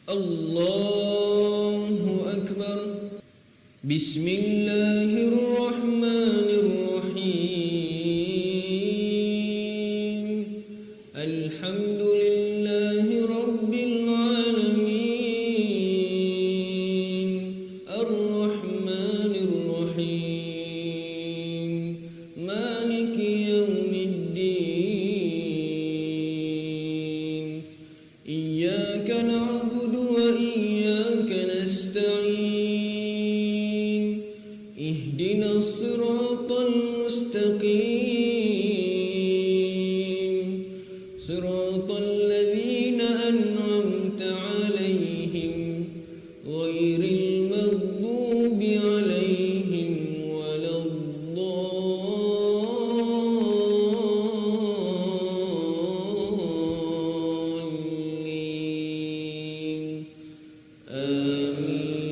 الله أكبر. بسم الله الرحمن الرحيم. الحمد لله رب العالمين. الرحمن الرحيم. مالك يوم الدين. إياك نعبد وإياك نستعين. اهدنا الصراط المستقيم. صراط الذين أنعمت عليهم غير المغضوب عليهم ولا الضالين. آمين.